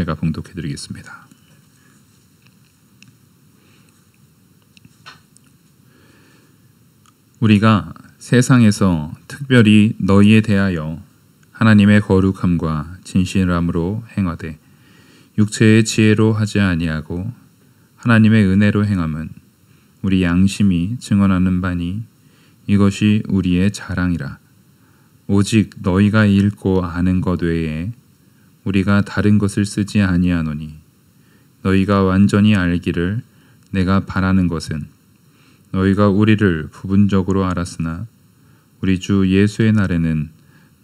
제가 봉독해 드리겠습니다. 우리가 세상에서 특별히 너희에 대하여 하나님의 거룩함과 진실함으로 행하되 육체의 지혜로 하지 아니하고 하나님의 은혜로 행함은 우리 양심이 증언하는 바니 이것이 우리의 자랑이라. 오직 너희가 읽고 아는 것 외에 우리가 다른 것을 쓰지 아니하노니 너희가 완전히 알기를 내가 바라는 것은 너희가 우리를 부분적으로 알았으나 우리 주 예수의 날에는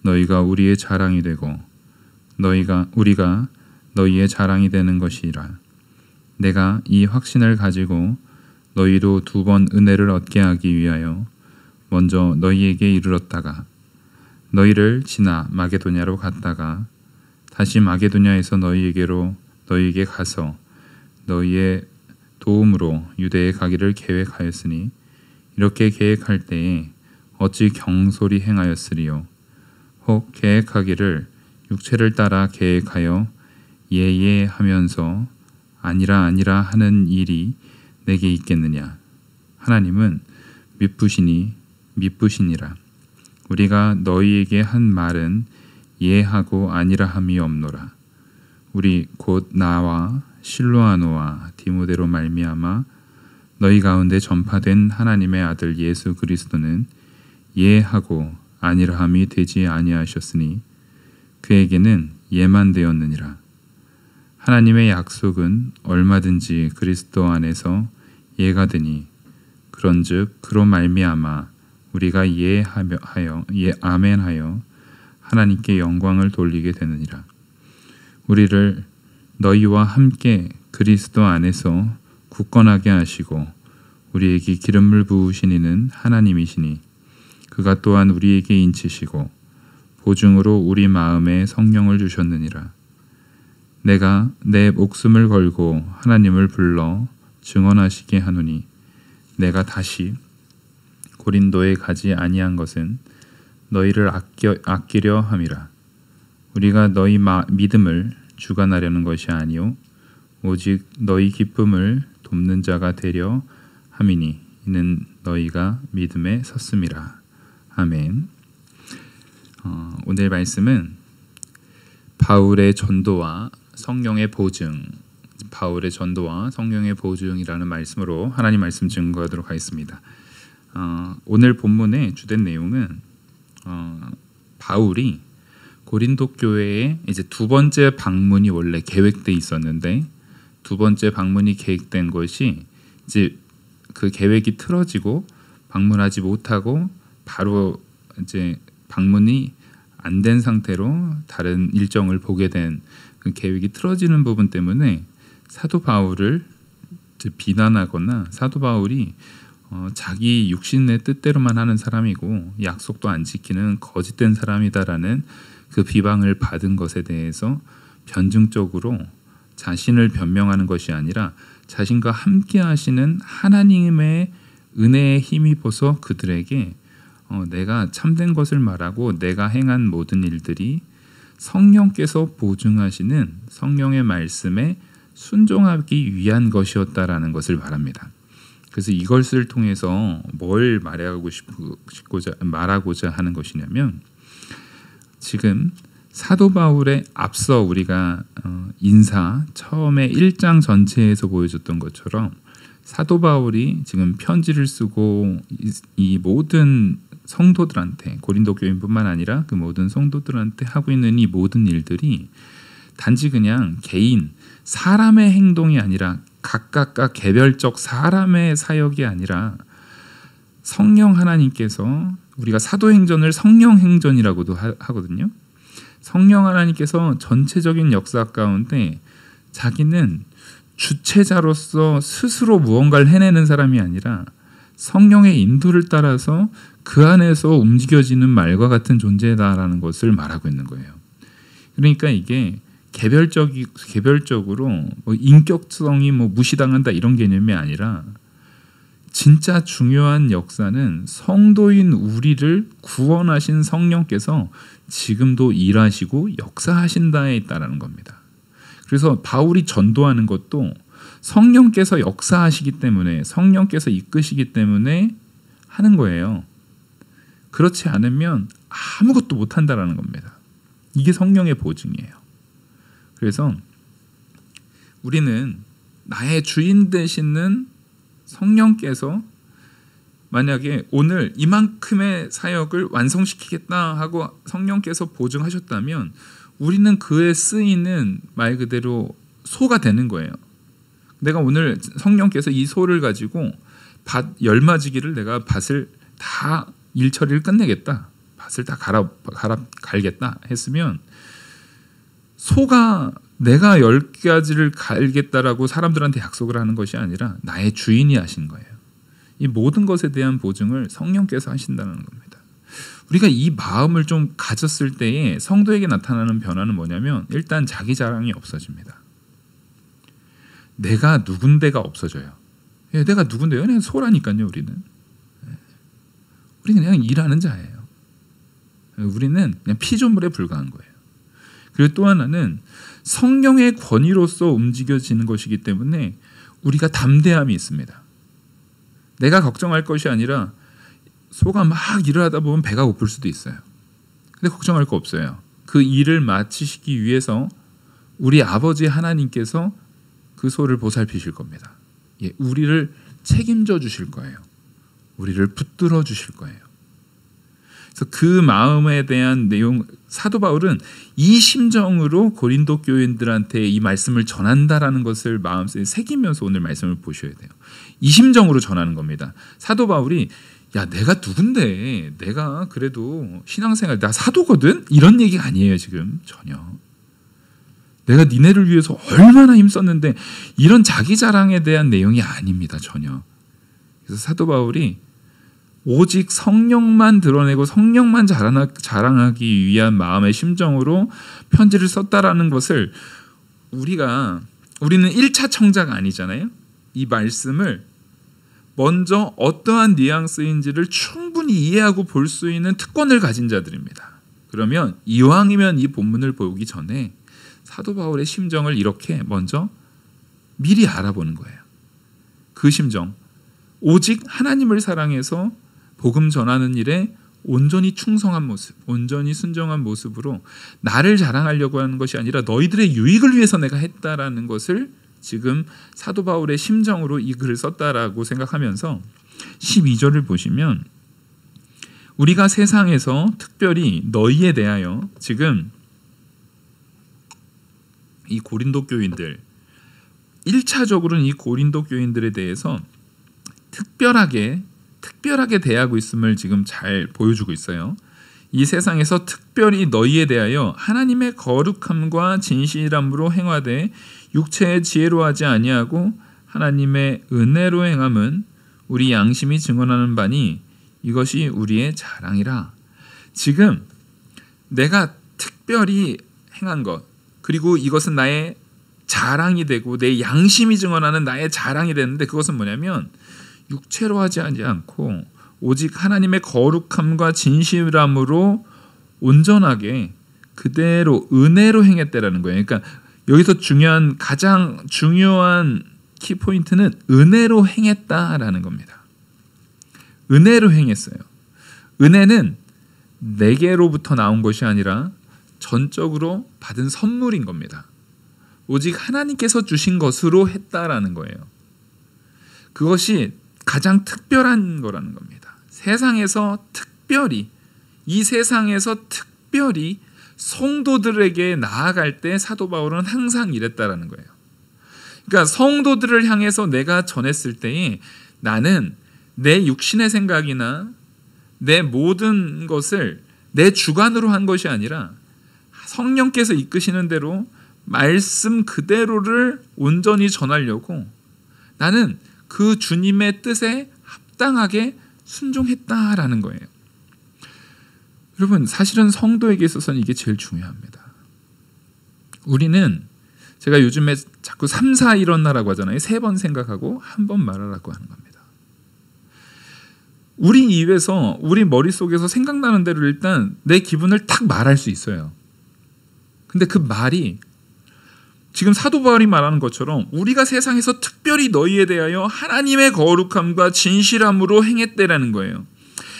너희가 우리의 자랑이 되고 우리가 너희의 자랑이 되는 것이라. 내가 이 확신을 가지고 너희도 2번 은혜를 얻게 하기 위하여 먼저 너희에게 이르렀다가 너희를 지나 마게도냐로 갔다가 다시 마게도냐에서 너희에게 가서 너희의 도움으로 유대에 가기를 계획하였으니 이렇게 계획할 때에 어찌 경솔히 행하였으리요. 혹 계획하기를 육체를 따라 계획하여 예예 하면서 아니라 하는 일이 내게 있겠느냐. 하나님은 미쁘시니라. 우리가 너희에게 한 말은 예하고 아니라 함이 없노라. 우리 곧 나와 실로아노와 디모데로 말미암아 너희 가운데 전파된 하나님의 아들 예수 그리스도는 예하고 아니라 함이 되지 아니하셨으니 그에게는 예만 되었느니라. 하나님의 약속은 얼마든지 그리스도 안에서 예가 되니 그런즉 그로 말미암아 우리가 아멘하여 하나님께 영광을 돌리게 되느니라. 우리를 너희와 함께 그리스도 안에서 굳건하게 하시고 우리에게 기름을 부으신 이는 하나님이시니 그가 또한 우리에게 인치시고 보증으로 우리 마음에 성령을 주셨느니라. 내가 내 목숨을 걸고 하나님을 불러 증언하시게 하노니 내가 다시 고린도에 가지 아니한 것은 너희를 아끼려 함이라. 우리가 너희 믿음을 주관하려는 것이 아니요 오직 너희 기쁨을 돕는 자가 되려 함이니 이는 너희가 믿음에 섰음이라. 아멘. 오늘 말씀은 바울의 전도와 성령의 보증이라는 말씀으로 하나님 말씀 증거하도록 하겠습니다. 오늘 본문의 주된 내용은 바울이 고린도 교회에 이제 2번째 방문이 원래 계획돼 있었는데 2번째 방문이 계획된 것이 이제 그 계획이 틀어지고 방문하지 못하고 바로 이제 방문이 안 된 상태로 다른 일정을 보게 된 그 계획이 틀어지는 부분 때문에 사도 바울을 비난하거나 사도 바울이 자기 육신의 뜻대로만 하는 사람이고 약속도 안 지키는 거짓된 사람이다라는 그 비방을 받은 것에 대해서 변증적으로 자신을 변명하는 것이 아니라 자신과 함께 하시는 하나님의 은혜에 힘입어서 그들에게 내가 참된 것을 말하고 내가 행한 모든 일들이 성령께서 보증하시는 성령의 말씀에 순종하기 위한 것이었다라는 것을 말합니다. 그래서 이것을 통해서 뭘 말하고자 하는 것이냐면 지금 사도 바울의 앞서 우리가 처음에 1장 전체에서 보여줬던 것처럼 사도 바울이 지금 편지를 쓰고 이 모든 성도들한테 고린도 교인뿐만 아니라 그 모든 성도들한테 하고 있는 이 모든 일들이 단지 그냥 개인 사람의 행동이 아니라 각각과 개별적 사람의 사역이 아니라 성령 하나님께서 우리가 사도행전을 성령행전이라고도 하거든요. 성령 하나님께서 전체적인 역사 가운데 자기는 주체자로서 스스로 무언가를 해내는 사람이 아니라 성령의 인도를 따라서 그 안에서 움직여지는 말과 같은 존재다라는 것을 말하고 있는 거예요. 그러니까 이게 개별적으로 인격성이 무시당한다 이런 개념이 아니라 진짜 중요한 역사는 성도인 우리를 구원하신 성령께서 지금도 일하시고 역사하신다에 있다라는 겁니다. 그래서 바울이 전도하는 것도 성령께서 역사하시기 때문에, 성령께서 이끄시기 때문에 하는 거예요. 그렇지 않으면 아무것도 못한다라는 겁니다. 이게 성령의 보증이에요. 그래서 우리는 나의 주인 되시는 성령께서 만약에 오늘 이만큼의 사역을 완성시키겠다 하고 성령께서 보증하셨다면 우리는 그에 쓰이는 말 그대로 소가 되는 거예요. 내가 오늘 성령께서 이 소를 가지고 밭 열맞이기를 내가 밭을 다 일처리를 끝내겠다, 밭을 다 갈겠다 했으면 소가 내가 10가지를 갈겠다라고 사람들한테 약속을 하는 것이 아니라 나의 주인이 하신 거예요. 이 모든 것에 대한 보증을 성령께서 하신다는 겁니다. 우리가 이 마음을 좀 가졌을 때에 성도에게 나타나는 변화는 뭐냐면 일단 자기 자랑이 없어집니다. 내가 누군데가 없어져요. 내가 누군데요? 그냥 소라니까요. 우리는 그냥 일하는 자예요. 우리는 그냥 피조물에 불과한 거예요. 그리고 또 하나는 성령의 권위로서 움직여지는 것이기 때문에 우리가 담대함이 있습니다. 내가 걱정할 것이 아니라 소가 막 일을 하다 보면 배가 고플 수도 있어요. 근데 걱정할 거 없어요. 그 일을 마치시기 위해서 우리 아버지 하나님께서 그 소를 보살피실 겁니다. 우리를 책임져 주실 거예요. 우리를 붙들어 주실 거예요. 그래서 그 마음에 대한 내용, 사도 바울은 이 심정으로 고린도 교인들한테 이 말씀을 전한다라는 것을 마음속에 새기면서 오늘 말씀을 보셔야 돼요. 이 심정으로 전하는 겁니다. 사도 바울이 야, 내가 누군데, 내가 그래도 신앙생활, 나 사도거든? 이런 얘기가 아니에요. 지금 전혀. 내가 니네를 위해서 얼마나 힘썼는데 이런 자기 자랑에 대한 내용이 아닙니다. 전혀. 그래서 사도 바울이 오직 성령만 드러내고 성령만 자랑하기 위한 마음의 심정으로 편지를 썼다라는 것을 우리는 1차 청자가 아니잖아요. 이 말씀을 먼저 어떠한 뉘앙스인지를 충분히 이해하고 볼 수 있는 특권을 가진 자들입니다. 그러면 이왕이면 이 본문을 보기 전에 사도 바울의 심정을 이렇게 먼저 미리 알아보는 거예요. 그 심정, 오직 하나님을 사랑해서 복음 전하는 일에 온전히 충성한 모습, 온전히 순종한 모습으로 나를 자랑하려고 하는 것이 아니라 너희들의 유익을 위해서 내가 했다라는 것을 지금 사도 바울의 심정으로 이 글을 썼다라고 생각하면서 12절을 보시면 우리가 세상에서 특별히 너희에 대하여 지금 이 고린도 교인들 1차적으로는 이 고린도 교인들에 대해서 특별하게 대하고 있음을 지금 잘 보여주고 있어요. 이 세상에서 특별히 너희에 대하여 하나님의 거룩함과 진실함으로 행하되 육체의 지혜로 하지 아니하고 하나님의 은혜로 행함은 우리 양심이 증언하는 바니 이것이 우리의 자랑이라. 지금 내가 특별히 행한 것, 그리고 이것은 나의 자랑이 되고 내 양심이 증언하는 나의 자랑이 되는데 그것은 뭐냐면 육체로 하지 않고 오직 하나님의 거룩함과 진실함으로 온전하게 그대로 은혜로 행했다라는 거예요. 그러니까 여기서 가장 중요한 키포인트는 은혜로 행했다라는 겁니다. 은혜로 행했어요. 은혜는 내게로부터 나온 것이 아니라 전적으로 받은 선물인 겁니다. 오직 하나님께서 주신 것으로 했다라는 거예요. 그것이 가장 특별한 거라는 겁니다. 이 세상에서 특별히 성도들에게 나아갈 때 사도 바울은 항상 이랬다라는 거예요. 그러니까 성도들을 향해서 내가 전했을 때에 나는 내 육신의 생각이나 내 모든 것을 내 주관으로 한 것이 아니라 성령께서 이끄시는 대로 말씀 그대로를 온전히 전하려고 나는 그 주님의 뜻에 합당하게 순종했다라는 거예요. 여러분, 사실은 성도에게 있어서는 이게 제일 중요합니다. 우리는 제가 요즘에 자꾸 3, 4 일어나라고 하잖아요. 3번 생각하고 1번 말하라고 하는 겁니다. 우리 입에서 우리 머릿속에서 생각나는 대로 일단 내 기분을 탁 말할 수 있어요. 근데 그 말이 지금 사도 바울이 말하는 것처럼 우리가 세상에서 특별히 너희에 대하여 하나님의 거룩함과 진실함으로 행했대라는 거예요.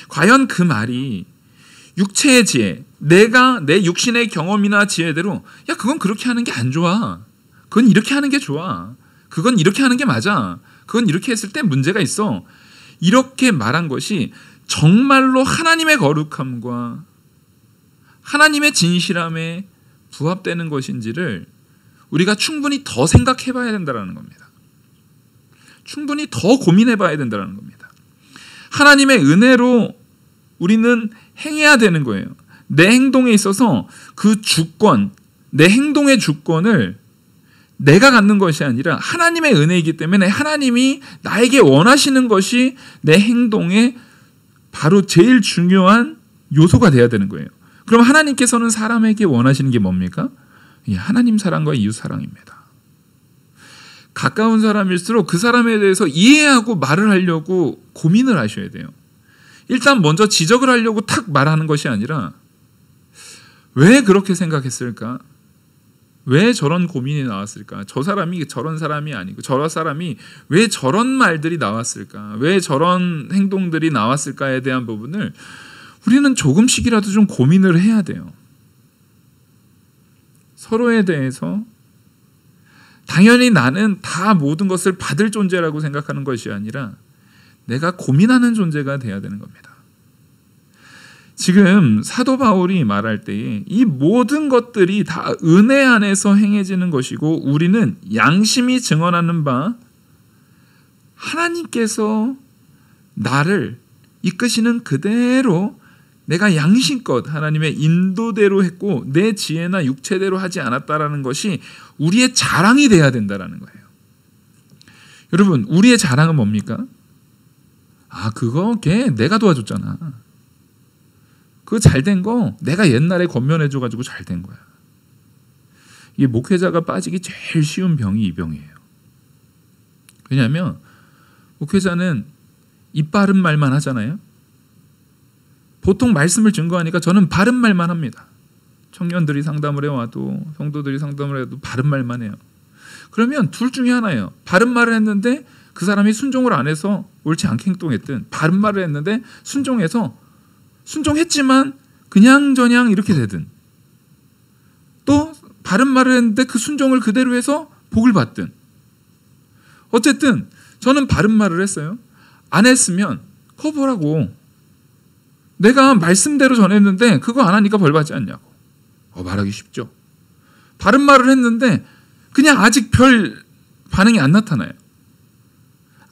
과연 그 말이 육체의 지혜, 내가 내 육신의 경험이나 지혜대로 야 그건 그렇게 하는 게 안 좋아, 그건 이렇게 하는 게 좋아, 그건 이렇게 하는 게 맞아, 그건 이렇게 했을 때 문제가 있어, 이렇게 말한 것이 정말로 하나님의 거룩함과 하나님의 진실함에 부합되는 것인지를 우리가 충분히 더 생각해 봐야 된다는 겁니다. 충분히 더 고민해 봐야 된다는 겁니다. 하나님의 은혜로 우리는 행해야 되는 거예요. 내 행동에 있어서 그 주권, 내 행동의 주권을 내가 갖는 것이 아니라 하나님의 은혜이기 때문에 하나님이 나에게 원하시는 것이 내 행동의 바로 제일 중요한 요소가 돼야 되는 거예요. 그럼 하나님께서는 사람에게 원하시는 게 뭡니까? 하나님 사랑과 이웃 사랑입니다. 가까운 사람일수록 그 사람에 대해서 이해하고 말을 하려고 고민을 하셔야 돼요. 일단 먼저 지적을 하려고 탁 말하는 것이 아니라 왜 그렇게 생각했을까? 왜 저런 고민이 나왔을까? 저 사람이 저런 사람이 아니고 저런 사람이 왜 저런 말들이 나왔을까? 왜 저런 행동들이 나왔을까에 대한 부분을 우리는 조금씩이라도 좀 고민을 해야 돼요. 서로에 대해서 당연히 나는 다 모든 것을 받을 존재라고 생각하는 것이 아니라 내가 고민하는 존재가 돼야 되는 겁니다. 지금 사도 바울이 말할 때에 이 모든 것들이 다 은혜 안에서 행해지는 것이고 우리는 양심이 증언하는 바 하나님께서 나를 이끄시는 그대로 내가 양심껏 하나님의 인도대로 했고 내 지혜나 육체대로 하지 않았다라는 것이 우리의 자랑이 돼야 된다는 거예요. 여러분, 우리의 자랑은 뭡니까? 그거 걔 내가 도와줬잖아. 그거 잘된 거 내가 옛날에 권면해줘가지고 잘된 거야. 이게 목회자가 빠지기 제일 쉬운 병이 이 병이에요. 왜냐하면 목회자는 입 바른 말만 하잖아요. 보통 말씀을 증거하니까 저는 바른 말만 합니다. 청년들이 상담을 해와도 성도들이 상담을 해도 바른 말만 해요. 그러면 둘 중에 하나예요. 바른 말을 했는데 그 사람이 순종을 안 해서 옳지 않게 행동했든, 바른 말을 했는데 순종했지만 그냥저냥 이렇게 되든, 또 바른 말을 했는데 그 순종을 그대로 해서 복을 받든. 어쨌든 저는 바른 말을 했어요. 안 했으면 그거 보라고. 내가 말씀대로 전했는데 그거 안 하니까 벌 받지 않냐고. 말하기 쉽죠. 바른 말을 했는데 그냥 아직 별 반응이 안 나타나요.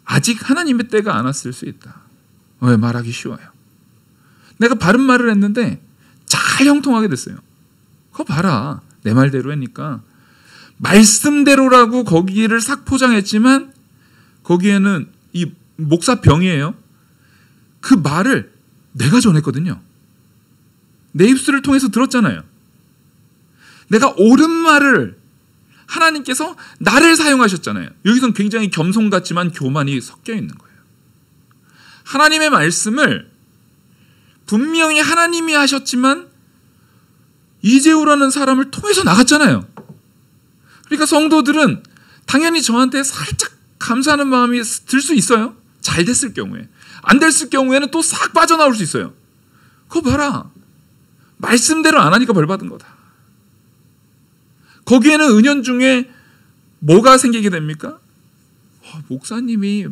아직 하나님의 때가 안 왔을 수 있다. 왜? 말하기 쉬워요. 내가 바른 말을 했는데 잘 형통하게 됐어요. 그거 봐라. 내 말대로 하니까. 말씀대로라고 거기를 싹 포장했지만 거기에는 이 목사병이에요. 그 말을 내가 전했거든요. 내 입술을 통해서 들었잖아요. 내가 옳은 말을 하나님께서 나를 사용하셨잖아요. 여기서는 굉장히 겸손 같지만 교만이 섞여 있는 거예요. 하나님의 말씀을 분명히 하나님이 하셨지만 이재우라는 사람을 통해서 나갔잖아요. 그러니까 성도들은 당연히 저한테 살짝 감사하는 마음이 들 수 있어요. 잘 됐을 경우에. 안 됐을 경우에는 또 싹 빠져나올 수 있어요. 그거 봐라. 말씀대로 안 하니까 벌 받은 거다. 거기에는 은연중에 뭐가 생기게 됩니까? 목사님이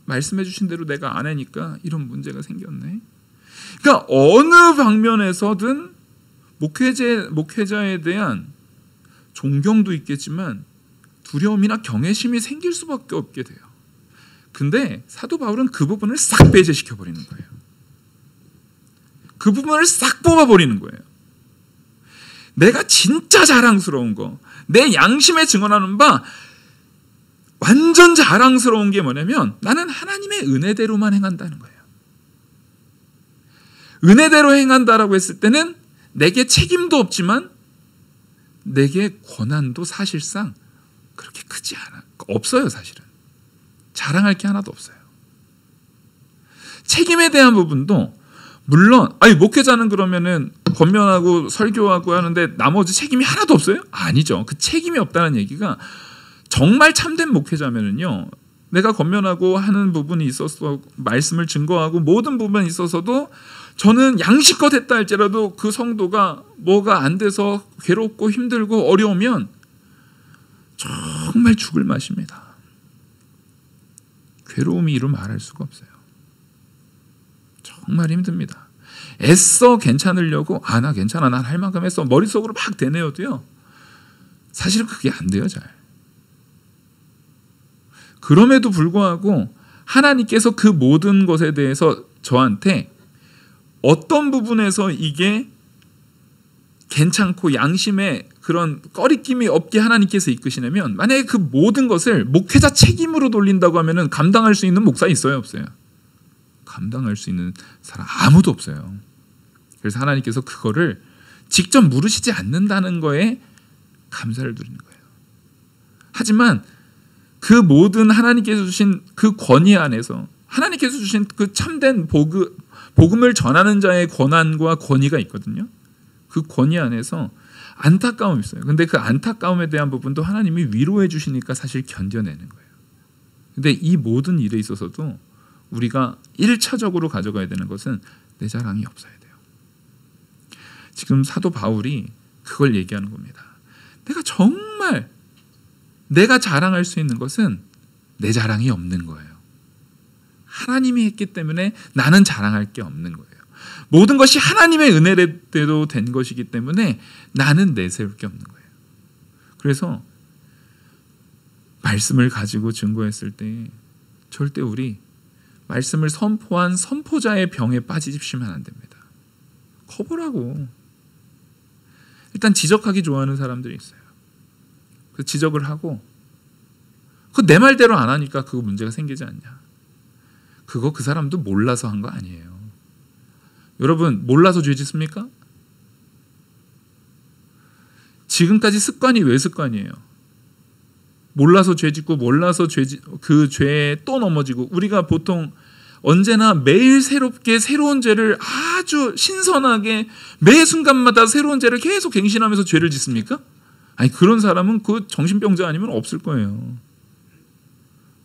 말씀해 주신 대로 내가 안 하니까 이런 문제가 생겼네. 그러니까 어느 방면에서든 목회자에 대한 존경도 있겠지만 두려움이나 경외심이 생길 수밖에 없게 돼요. 근데 사도 바울은 그 부분을 싹 배제시켜 버리는 거예요. 그 부분을 싹 뽑아버리는 거예요. 내가 진짜 자랑스러운 거, 내 양심에 증언하는 바 완전 자랑스러운 게 뭐냐면 나는 하나님의 은혜대로만 행한다는 거예요. 은혜대로 행한다라고 했을 때는 내게 책임도 없지만 내게 권한도 사실상 그렇게 크지 않아. 없어요, 사실은. 자랑할 게 하나도 없어요. 책임에 대한 부분도 물론 목회자는 그러면은 권면하고 설교하고 하는데 나머지 책임이 하나도 없어요? 아니죠. 그 책임이 없다는 얘기가 정말 참된 목회자면은요, 내가 권면하고 하는 부분이 있어서 말씀을 증거하고 모든 부분이 있어서도 저는 양심껏 했다 할지라도 그 성도가 뭐가 안 돼서 괴롭고 힘들고 어려우면 정말 죽을 맛입니다. 괴로움이 이루 말할 수가 없어요. 정말 힘듭니다. 애써 괜찮으려고 나 괜찮아, 난 할 만큼 했어 머릿속으로 막 되뇌어도요, 사실 그게 안 돼요. 잘. 그럼에도 불구하고 하나님께서 그 모든 것에 대해서 저한테 어떤 부분에서 이게 괜찮고 양심에 그런 꺼리낌이 없게 하나님께서 이끄시냐면, 만약에 그 모든 것을 목회자 책임으로 돌린다고 하면은 감당할 수 있는 목사 있어요, 없어요? 감당할 수 있는 사람 아무도 없어요. 그래서 하나님께서 그거를 직접 물으시지 않는다는 거에 감사를 드리는 거예요. 하지만 그 모든 하나님께서 주신 그 권위 안에서 하나님께서 주신 그 참된 복음을 전하는 자의 권한과 권위가 있거든요. 그 권위 안에서 안타까움이 있어요. 근데 그 안타까움에 대한 부분도 하나님이 위로해 주시니까 사실 견뎌내는 거예요. 근데 이 모든 일에 있어서도 우리가 1차적으로 가져가야 되는 것은 내 자랑이 없어야 돼요. 지금 사도 바울이 그걸 얘기하는 겁니다. 내가 자랑할 수 있는 것은 내 자랑이 없는 거예요. 하나님이 했기 때문에 나는 자랑할 게 없는 거예요. 모든 것이 하나님의 은혜대로 된 것이기 때문에 나는 내세울 게 없는 거예요. 그래서 말씀을 가지고 증거했을 때 절대 우리 말씀을 선포한 선포자의 병에 빠지시면 안 됩니다. 커버라고. 일단 지적하기 좋아하는 사람들이 있어요. 그 지적을 하고 그 내 말대로 안 하니까 그거 문제가 생기지 않냐. 그거 그 사람도 몰라서 한 거 아니에요. 여러분, 몰라서 죄 짓습니까? 지금까지 습관이 왜 습관이에요? 몰라서 죄 짓고 몰라서 그 죄에 또 넘어지고, 우리가 보통 언제나 매일 새롭게 새로운 죄를 아주 신선하게 매 순간마다 새로운 죄를 계속 갱신하면서 죄를 짓습니까? 아니, 그런 사람은 그 정신병자 아니면 없을 거예요.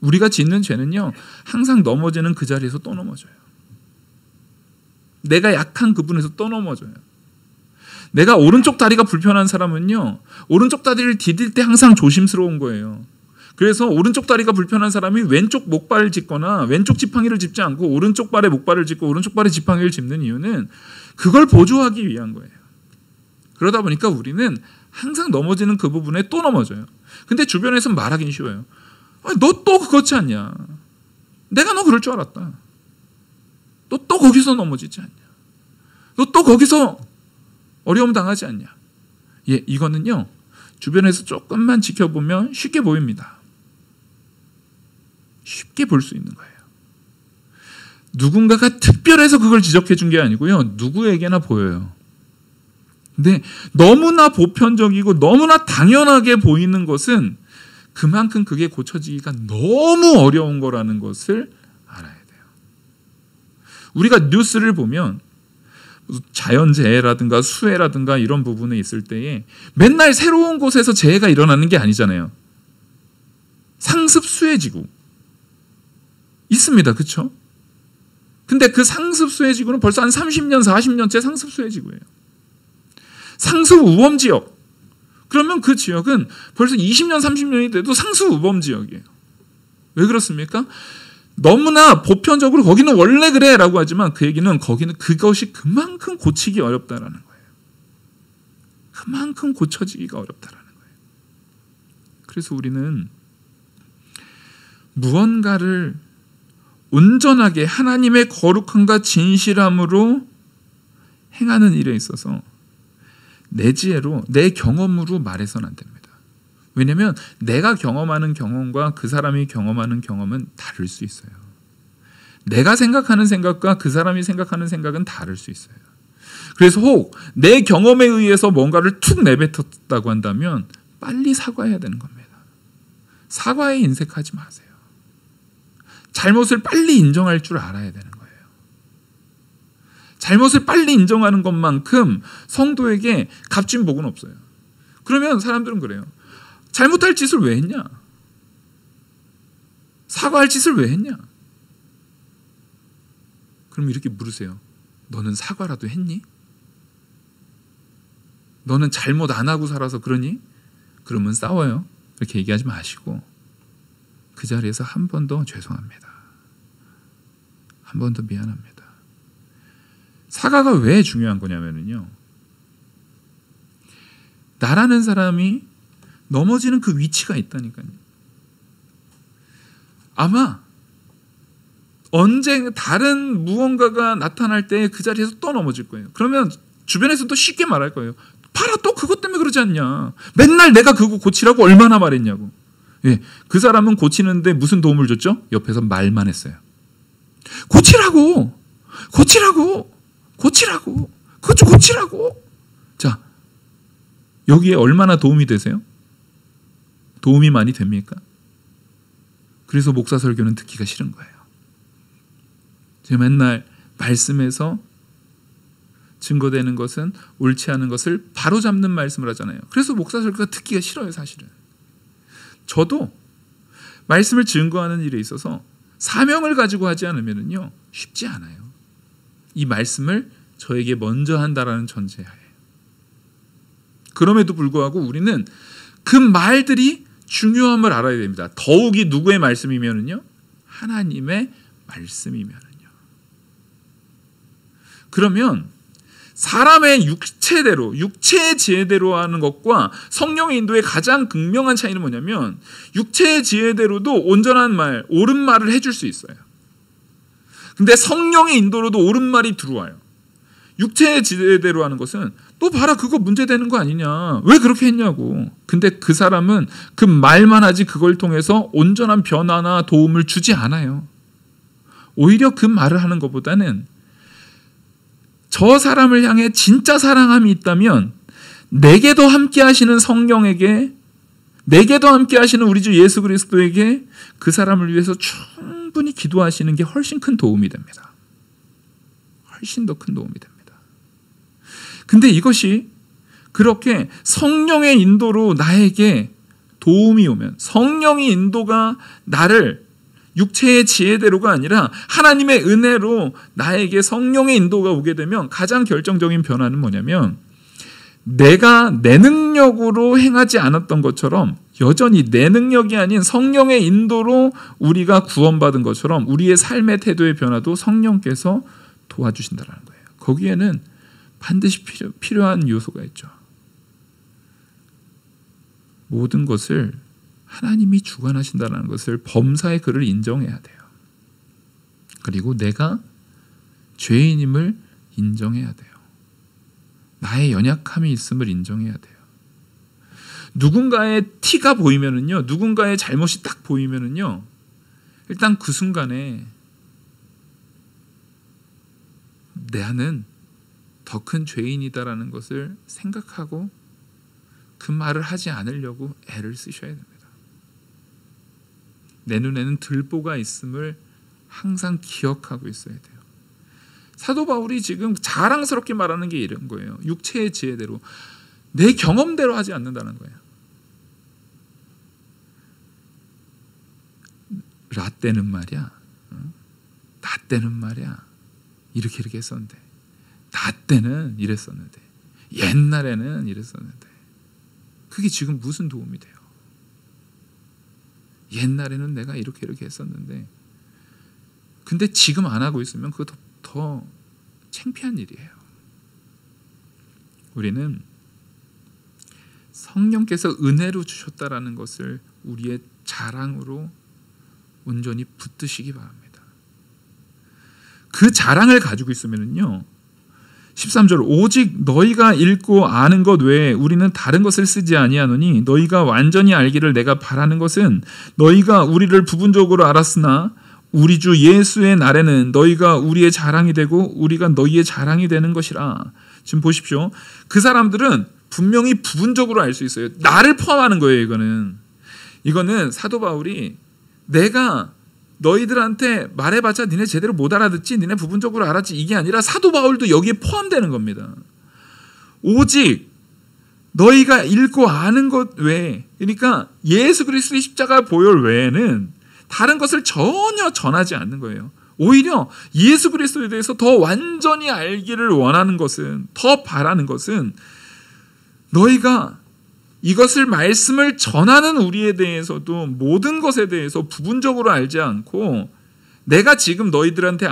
우리가 짓는 죄는요, 항상 넘어지는 그 자리에서 또 넘어져요. 내가 약한 그 부분에서 또 넘어져요. 내가 오른쪽 다리가 불편한 사람은요, 오른쪽 다리를 디딜 때 항상 조심스러운 거예요. 그래서 오른쪽 다리가 불편한 사람이 왼쪽 목발을 짚거나 왼쪽 지팡이를 짚지 않고 오른쪽 발에 목발을 짚고 오른쪽 발에 지팡이를 짚는 이유는 그걸 보조하기 위한 거예요. 그러다 보니까 우리는 항상 넘어지는 그 부분에 또 넘어져요. 근데 주변에서는 말하기는 쉬워요. 너 또 그렇지 않냐. 내가 너 그럴 줄 알았다. 너 또 거기서 넘어지지 않냐. 너 또 거기서 어려움 당하지 않냐. 예, 이거는요, 주변에서 조금만 지켜보면 쉽게 보입니다. 쉽게 볼 수 있는 거예요. 누군가가 특별해서 그걸 지적해 준 게 아니고요, 누구에게나 보여요. 근데 너무나 보편적이고 너무나 당연하게 보이는 것은 그만큼 그게 고쳐지기가 너무 어려운 거라는 것을 알아야 돼요. 우리가 뉴스를 보면 자연재해라든가 수해라든가 이런 부분에 있을 때에 맨날 새로운 곳에서 재해가 일어나는 게 아니잖아요. 상습 수해지구 있습니다. 그렇죠? 근데 그 상습 수해지구는 벌써 한 30년, 40년째 상습 수해지구예요. 상습 우범 지역. 그러면 그 지역은 벌써 20년, 30년이 돼도 상습 우범 지역이에요. 왜 그렇습니까? 너무나 보편적으로 거기는 원래 그래 라고 하지만 그 얘기는 거기는 그것이 그만큼 고치기 어렵다라는 거예요. 그만큼 고쳐지기가 어렵다라는 거예요. 그래서 우리는 무언가를 온전하게 하나님의 거룩함과 진실함으로 행하는 일에 있어서 내 지혜로, 내 경험으로 말해서는 안 됩니다. 왜냐하면 내가 경험하는 경험과 그 사람이 경험하는 경험은 다를 수 있어요. 내가 생각하는 생각과 그 사람이 생각하는 생각은 다를 수 있어요. 그래서 혹 내 경험에 의해서 뭔가를 툭 내뱉었다고 한다면 빨리 사과해야 되는 겁니다. 사과에 인색하지 마세요. 잘못을 빨리 인정할 줄 알아야 되는 거예요. 잘못을 빨리 인정하는 것만큼 성도에게 값진 복은 없어요. 그러면 사람들은 그래요. 잘못할 짓을 왜 했냐? 사과할 짓을 왜 했냐? 그럼 이렇게 물으세요. 너는 사과라도 했니? 너는 잘못 안 하고 살아서 그러니? 그러면 싸워요. 그렇게 얘기하지 마시고 그 자리에서 한 번 더 죄송합니다. 한 번 더 미안합니다. 사과가 왜 중요한 거냐면요. 나라는 사람이 넘어지는 그 위치가 있다니까요. 아마 언제 다른 무언가가 나타날 때 그 자리에서 또 넘어질 거예요. 그러면 주변에서 또 쉽게 말할 거예요. 봐라, 또 그것 때문에 그러지 않냐. 맨날 내가 그거 고치라고 얼마나 말했냐고. 예, 그 사람은 고치는데 무슨 도움을 줬죠? 옆에서 말만 했어요. 고치라고, 고치라고, 고치라고, 그것 좀 고치라고. 자, 여기에 얼마나 도움이 되세요? 도움이 많이 됩니까? 그래서 목사 설교는 듣기가 싫은 거예요. 제가 맨날 말씀에서 증거되는 것은 옳지 않은 것을 바로잡는 말씀을 하잖아요. 그래서 목사 설교가 듣기가 싫어요, 사실은. 저도 말씀을 증거하는 일에 있어서 사명을 가지고 하지 않으면요 쉽지 않아요. 이 말씀을 저에게 먼저 한다라는 전제하에. 그럼에도 불구하고 우리는 그 말들이 중요함을 알아야 됩니다. 더욱이 누구의 말씀이면요? 하나님의 말씀이면요. 그러면 사람의 육체대로, 육체의 지혜대로 하는 것과 성령의 인도의 가장 극명한 차이는 뭐냐면 육체의 지혜대로도 온전한 말, 옳은 말을 해줄 수 있어요. 근데 성령의 인도로도 옳은 말이 들어와요. 육체의 지혜대로 하는 것은 또 봐라, 그거 문제되는 거 아니냐, 왜 그렇게 했냐고. 근데 그 사람은 그 말만 하지 그걸 통해서 온전한 변화나 도움을 주지 않아요. 오히려 그 말을 하는 것보다는 저 사람을 향해 진짜 사랑함이 있다면 내게도 함께 하시는 성령에게, 내게도 함께 하시는 우리 주 예수 그리스도에게 그 사람을 위해서 충분히 기도하시는 게 훨씬 큰 도움이 됩니다. 훨씬 더 큰 도움이 됩니다. 근데 이것이 그렇게 성령의 인도로 나에게 도움이 오면, 성령의 인도가 나를 육체의 지혜대로가 아니라 하나님의 은혜로 나에게 성령의 인도가 오게 되면 가장 결정적인 변화는 뭐냐면 내가 내 능력으로 행하지 않았던 것처럼 여전히 내 능력이 아닌 성령의 인도로 우리가 구원받은 것처럼 우리의 삶의 태도의 변화도 성령께서 도와주신다는 거예요. 거기에는 반드시 필요한 요소가 있죠. 모든 것을 하나님이 주관하신다는 것을 범사의 그를 인정해야 돼요. 그리고 내가 죄인임을 인정해야 돼요. 나의 연약함이 있음을 인정해야 돼요. 누군가의 티가 보이면은요, 누군가의 잘못이 딱 보이면은요, 일단 그 순간에 나는 더 큰 죄인이다라는 것을 생각하고 그 말을 하지 않으려고 애를 쓰셔야 됩니다. 내 눈에는 들보가 있음을 항상 기억하고 있어야 돼요. 사도 바울이 지금 자랑스럽게 말하는 게 이런 거예요. 육체의 지혜대로, 내 경험대로 하지 않는다는 거예요. 라떼는 말이야, 나 때는 말이야 이렇게 했었는데, 나 때는 이랬었는데, 옛날에는 이랬었는데, 그게 지금 무슨 도움이 돼요? 옛날에는 내가 이렇게 했었는데, 근데 지금 안 하고 있으면 그거 더 창피한 일이에요. 우리는 성령께서 은혜로 주셨다라는 것을 우리의 자랑으로 온전히 붙드시기 바랍니다. 그 자랑을 가지고 있으면요, 13절, 오직 너희가 읽고 아는 것 외에 우리는 다른 것을 쓰지 아니하노니 너희가 완전히 알기를 내가 바라는 것은 너희가 우리를 부분적으로 알았으나 우리 주 예수의 날에는 너희가 우리의 자랑이 되고 우리가 너희의 자랑이 되는 것이라. 지금 보십시오. 그 사람들은 분명히 부분적으로 알 수 있어요. 나를 포함하는 거예요. 이거는 사도 바울이 내가 너희들한테 말해봤자 니네 제대로 못 알아듣지, 니네 부분적으로 알았지, 이게 아니라 사도 바울도 여기에 포함되는 겁니다. 오직 너희가 읽고 아는 것 외에, 그러니까 예수 그리스도의 십자가 보혈 외에는 다른 것을 전혀 전하지 않는 거예요. 오히려 예수 그리스도에 대해서 더 완전히 알기를 원하는 것은, 더 바라는 것은, 너희가 이것을 말씀을 전하는 우리에 대해서도 모든 것에 대해서 부분적으로 알지 않고, 내가 지금 너희들한테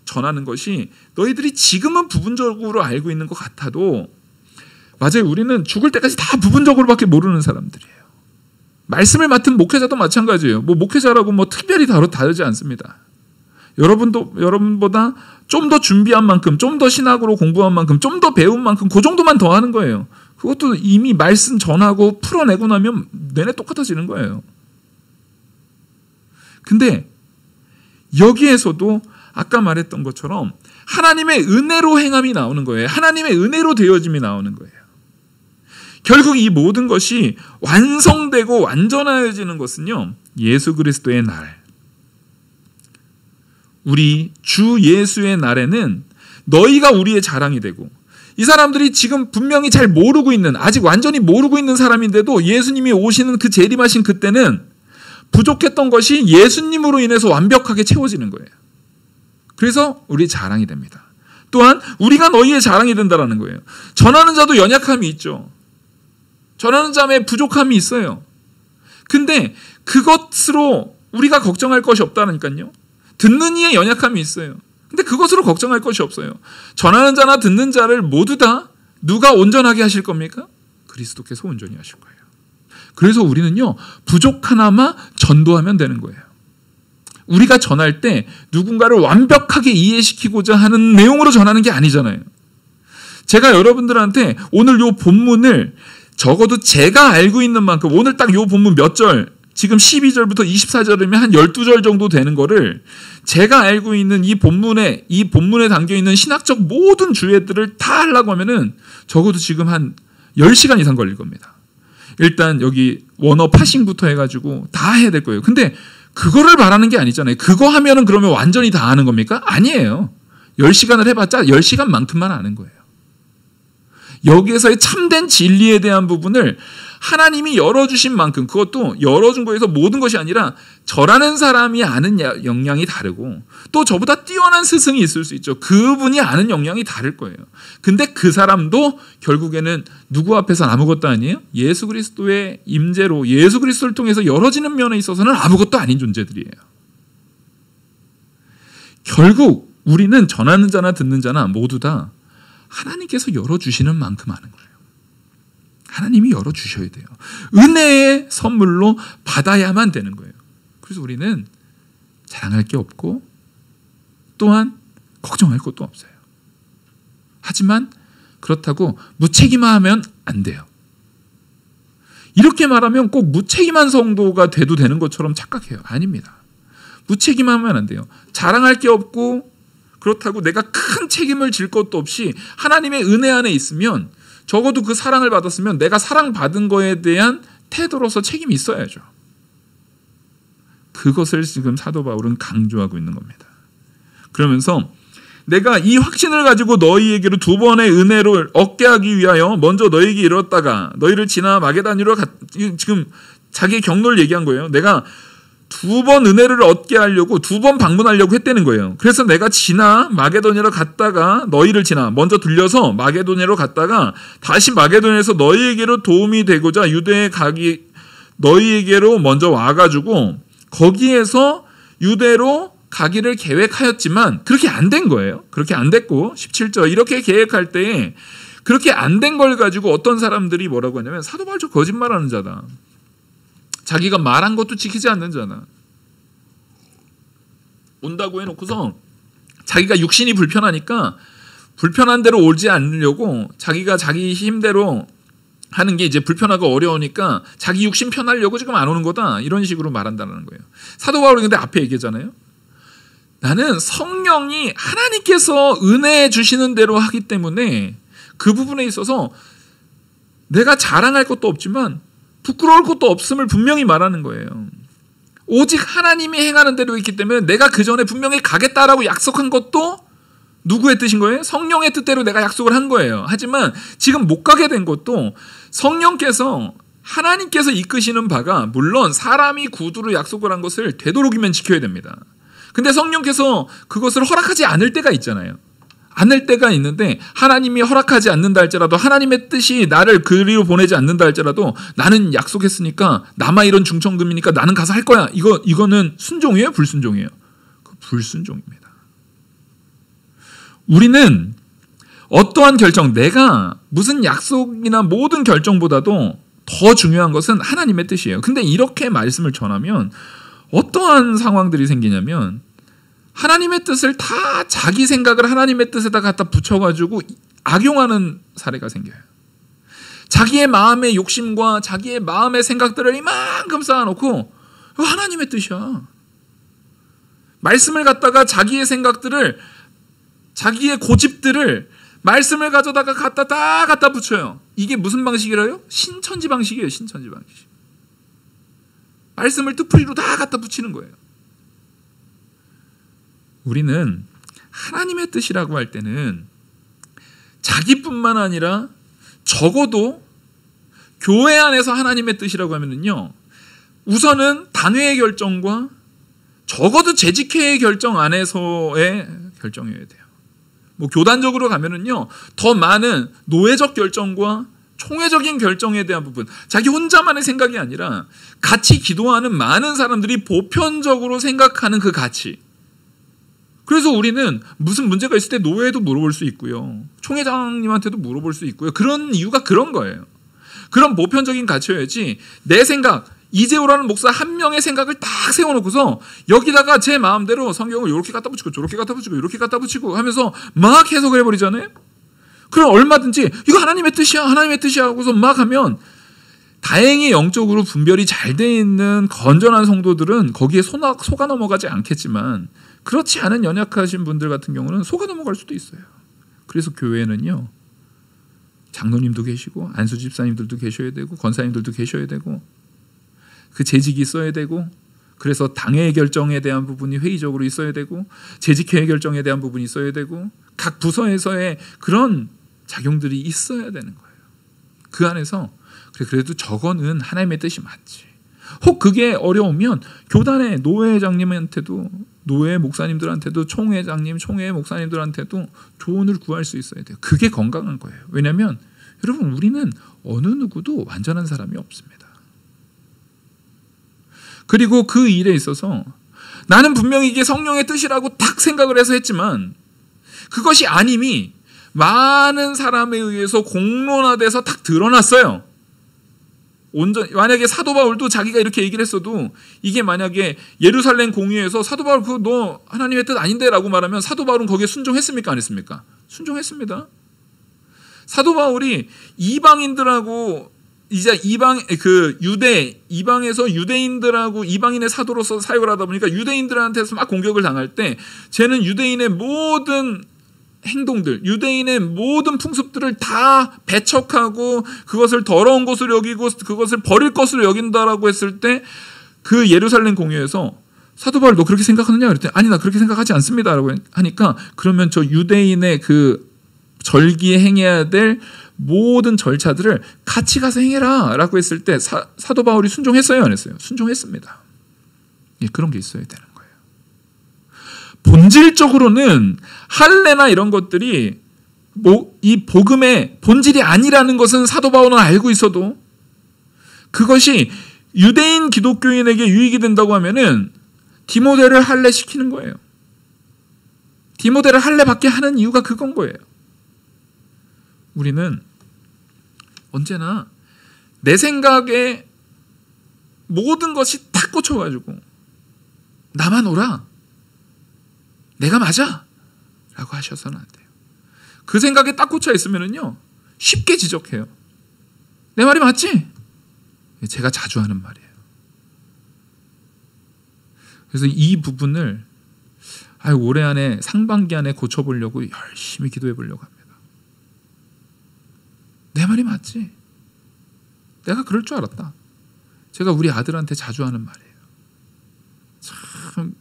전하는 것이 너희들이 지금은 부분적으로 알고 있는 것 같아도, 맞아요, 우리는 죽을 때까지 다 부분적으로밖에 모르는 사람들이에요. 말씀을 맡은 목회자도 마찬가지예요. 목회자라고 특별히 다르지 않습니다. 여러분보다 좀 더 준비한 만큼, 좀 더 신학으로 공부한 만큼, 좀 더 배운 만큼 그 정도만 더 하는 거예요. 그것도 이미 말씀 전하고 풀어내고 나면 내내 똑같아지는 거예요. 근데 여기에서도 아까 말했던 것처럼 하나님의 은혜로 행함이 나오는 거예요. 하나님의 은혜로 되어짐이 나오는 거예요. 결국 이 모든 것이 완성되고 완전하여지는 것은요, 예수 그리스도의 날, 우리 주 예수의 날에는 너희가 우리의 자랑이 되고, 이 사람들이 지금 분명히 잘 모르고 있는, 아직 완전히 모르고 있는 사람인데도 예수님이 오시는 그 재림하신 그때는 부족했던 것이 예수님으로 인해서 완벽하게 채워지는 거예요. 그래서 우리 자랑이 됩니다. 또한 우리가 너희의 자랑이 된다라는 거예요. 전하는 자도 연약함이 있죠. 전하는 자에 부족함이 있어요. 근데 그것으로 우리가 걱정할 것이 없다니까요. 듣는 이의 연약함이 있어요. 근데 그것으로 걱정할 것이 없어요. 전하는 자나 듣는 자를 모두 다 누가 온전하게 하실 겁니까? 그리스도께서 온전히 하실 거예요. 그래서 우리는요, 부족 하나만 전도하면 되는 거예요. 우리가 전할 때 누군가를 완벽하게 이해시키고자 하는 내용으로 전하는 게 아니잖아요. 제가 여러분들한테 오늘 요 본문을 적어도 제가 알고 있는 만큼, 오늘 딱 요 본문 몇 절, 지금 12절부터 24절이면 한 12절 정도 되는 거를 제가 알고 있는 이 본문에 담겨있는 신학적 모든 주제들을 다 하려고 하면은 적어도 지금 한 10시간 이상 걸릴 겁니다. 일단 여기 원어 파싱부터 해가지고 다 해야 될 거예요. 근데 그거를 말하는 게 아니잖아요. 그거 하면은 그러면 완전히 다 아는 겁니까? 아니에요. 10시간을 해봤자 10시간만큼만 아는 거예요. 여기에서의 참된 진리에 대한 부분을 하나님이 열어주신 만큼, 그것도 열어준 거에서 모든 것이 아니라 저라는 사람이 아는 역량이 다르고, 또 저보다 뛰어난 스승이 있을 수 있죠. 그분이 아는 역량이 다를 거예요. 근데 그 사람도 결국에는 누구 앞에서는 아무것도 아니에요? 예수 그리스도의 임재로, 예수 그리스도를 통해서 열어지는 면에 있어서는 아무것도 아닌 존재들이에요. 결국 우리는 전하는 자나 듣는 자나 모두 다 하나님께서 열어주시는 만큼 아는 거예요. 하나님이 열어주셔야 돼요. 은혜의 선물로 받아야만 되는 거예요. 그래서 우리는 자랑할 게 없고 또한 걱정할 것도 없어요. 하지만 그렇다고 무책임하면 안 돼요. 이렇게 말하면 꼭 무책임한 성도가 돼도 되는 것처럼 착각해요. 아닙니다. 무책임하면 안 돼요. 자랑할 게 없고 그렇다고 내가 큰 책임을 질 것도 없이 하나님의 은혜 안에 있으면, 적어도 그 사랑을 받았으면 내가 사랑받은 거에 대한 태도로서 책임이 있어야죠. 그것을 지금 사도 바울은 강조하고 있는 겁니다. 그러면서 내가 이 확신을 가지고 너희에게로 두 번의 은혜를 얻게 하기 위하여 먼저 너희에게 이르렀다가 너희를 지나 마게도냐로 지금 자기의 경로를 얘기한 거예요. 내가 두 번 은혜를 얻게 하려고 두 번 방문하려고 했다는 거예요. 그래서 내가 지나 마게도냐로 갔다가 너희를 지나 먼저 들려서 마게도냐로 갔다가 다시 마게도냐에서 너희에게로 도움이 되고자 유대에 가기, 너희에게로 먼저 와가지고 거기에서 유대로 가기를 계획하였지만 그렇게 안 된 거예요. 그렇게 안 됐고 17절 이렇게 계획할 때에 그렇게 안 된 걸 가지고 어떤 사람들이 뭐라고 하냐면 사도 바울 저 거짓말하는 자다. 자기가 말한 것도 지키지 않는 자다. 온다고 해놓고서 자기가 육신이 불편하니까 불편한 대로 오지 않으려고 자기가 자기 힘대로 하는 게 이제 불편하고 어려우니까 자기 육신 편하려고 지금 안 오는 거다. 이런 식으로 말한다는 거예요. 사도 바울이 근데 앞에 얘기했잖아요. 나는 성령이 하나님께서 은혜 주시는 대로 하기 때문에 그 부분에 있어서 내가 자랑할 것도 없지만 부끄러울 것도 없음을 분명히 말하는 거예요. 오직 하나님이 행하는 대로 있기 때문에 내가 그 전에 분명히 가겠다라고 약속한 것도 누구의 뜻인 거예요? 성령의 뜻대로 내가 약속을 한 거예요. 하지만 지금 못 가게 된 것도 성령께서 하나님께서 이끄시는 바가 물론 사람이 구두로 약속을 한 것을 되도록이면 지켜야 됩니다. 근데 성령께서 그것을 허락하지 않을 때가 있잖아요. 않을 때가 있는데 하나님이 허락하지 않는다 할지라도 하나님의 뜻이 나를 그리로 보내지 않는다 할지라도 나는 약속했으니까 남아 이런 중천금이니까 나는 가서 할 거야. 이거는 순종이에요? 불순종이에요? 불순종입니다. 우리는 어떠한 결정, 내가 무슨 약속이나 모든 결정보다도 더 중요한 것은 하나님의 뜻이에요. 근데 이렇게 말씀을 전하면 어떠한 상황들이 생기냐면 하나님의 뜻을 다 자기 생각을 하나님의 뜻에다 갖다 붙여가지고 악용하는 사례가 생겨요. 자기의 마음의 욕심과 자기의 마음의 생각들을 이만큼 쌓아놓고 하나님의 뜻이야. 말씀을 갖다가 자기의 생각들을 자기의 고집들을 말씀을 가져다가 다 갖다 붙여요. 이게 무슨 방식이라요? 신천지 방식이에요. 신천지 방식. 말씀을 뜻풀이로 다 갖다 붙이는 거예요. 우리는 하나님의 뜻이라고 할 때는 자기뿐만 아니라 적어도 교회 안에서 하나님의 뜻이라고 하면은요, 우선은 단회의 결정과 적어도 재직회의 결정 안에서의 결정이어야 돼요. 뭐 교단적으로 가면은요, 더 많은 노예적 결정과 총회적인 결정에 대한 부분, 자기 혼자만의 생각이 아니라 같이 기도하는 많은 사람들이 보편적으로 생각하는 그 가치. 그래서 우리는 무슨 문제가 있을 때 노예도 물어볼 수 있고요. 총회장님한테도 물어볼 수 있고요. 그런 이유가 그런 거예요. 그런 보편적인 가치여야지 내 생각, 이재호라는 목사 한 명의 생각을 딱 세워놓고서 여기다가 제 마음대로 성경을 이렇게 갖다 붙이고 저렇게 갖다 붙이고 이렇게 갖다 붙이고 하면서 막 해석을 해버리잖아요. 그럼 얼마든지 이거 하나님의 뜻이야 하나님의 뜻이야 하고서 막 하면 다행히 영적으로 분별이 잘 돼 있는 건전한 성도들은 거기에 속아 넘어가지 않겠지만 그렇지 않은 연약하신 분들 같은 경우는 속아 넘어갈 수도 있어요. 그래서 교회는요, 장로님도 계시고 안수 집사님들도 계셔야 되고 권사님들도 계셔야 되고 그 재직이 있어야 되고, 그래서 당회 결정에 대한 부분이 회의적으로 있어야 되고 재직회의 결정에 대한 부분이 있어야 되고 각 부서에서의 그런 작용들이 있어야 되는 거예요. 그 안에서 그래도 저거는 하나님의 뜻이 맞지. 혹 그게 어려우면 교단의 노회장님한테도, 노회 목사님들한테도, 총회장님, 총회 목사님들한테도 조언을 구할 수 있어야 돼요. 그게 건강한 거예요. 왜냐하면 여러분, 우리는 어느 누구도 완전한 사람이 없습니다. 그리고 그 일에 있어서 나는 분명히 이게 성령의 뜻이라고 딱 생각을 해서 했지만 그것이 아님이 많은 사람에 의해서 공론화돼서 딱 드러났어요. 만약에 사도 바울도 자기가 이렇게 얘기를 했어도 이게 만약에 예루살렘 공의회에서 사도 바울 그거 너 하나님의 뜻 아닌데 라고 말하면 사도 바울은 거기에 순종했습니까? 안 했습니까? 순종했습니다. 사도 바울이 이방인들하고 이제 이방에서 유대인들하고 이방인의 사도로서 사역을 하다 보니까 유대인들한테서 막 공격을 당할 때 쟤는 유대인의 모든 행동들, 유대인의 모든 풍습들을 다 배척하고 그것을 더러운 것으로 여기고 그것을 버릴 것으로 여긴다라고 했을 때 그 예루살렘 공회에서 사도 바울 너 그렇게 생각하느냐? 그랬더니 아니 나 그렇게 생각하지 않습니다라고 하니까 그러면 저 유대인의 그 절기에 행해야 될 모든 절차들을 같이 가서 행해라 라고 했을 때 사도 바울이 순종했어요? 안 했어요? 순종했습니다. 예, 그런 게 있어야 되는 거예요. 본질적으로는 할례나 이런 것들이 이 복음의 본질이 아니라는 것은 사도 바울은 알고 있어도 그것이 유대인 기독교인에게 유익이 된다고 하면은 디모데를 할례시키는 거예요. 디모데를 할례받게 하는 이유가 그건 거예요. 우리는 언제나 내 생각에 모든 것이 딱 꽂혀가지고 나만 옳아, 내가 맞아 라고 하셔서는 안 돼요. 그 생각에 딱 꽂혀 있으면요 쉽게 지적해요. 내 말이 맞지? 제가 자주 하는 말이에요. 그래서 이 부분을 올해 안에 상반기 안에 고쳐보려고 열심히 기도해 보려고 합니다. 내 말이 맞지? 내가 그럴 줄 알았다. 제가 우리 아들한테 자주 하는 말이에요. 참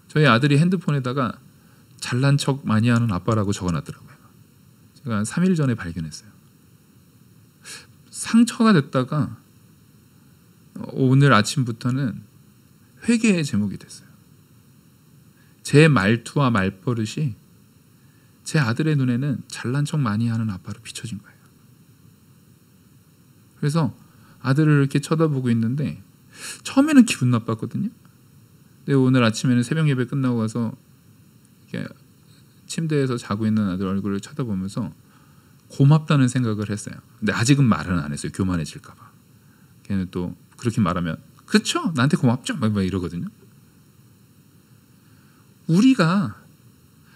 저희 아들이 핸드폰에다가 잘난 척 많이 하는 아빠라고 적어놨더라고요. 제가 한 3일 전에 발견했어요. 상처가 됐다가 오늘 아침부터는 회개의 제목이 됐어요. 제 말투와 말버릇이 제 아들의 눈에는 잘난 척 많이 하는 아빠로 비춰진 거예요. 그래서 아들을 이렇게 쳐다보고 있는데 처음에는 기분 나빴거든요. 근데 오늘 아침에는 새벽 예배 끝나고 가서 이렇게 침대에서 자고 있는 아들 얼굴을 쳐다보면서 고맙다는 생각을 했어요. 근데 아직은 말은 안 했어요. 교만해질까 봐. 걔는 또 그렇게 말하면 그렇죠? 나한테 고맙죠? 막 이러거든요. 우리가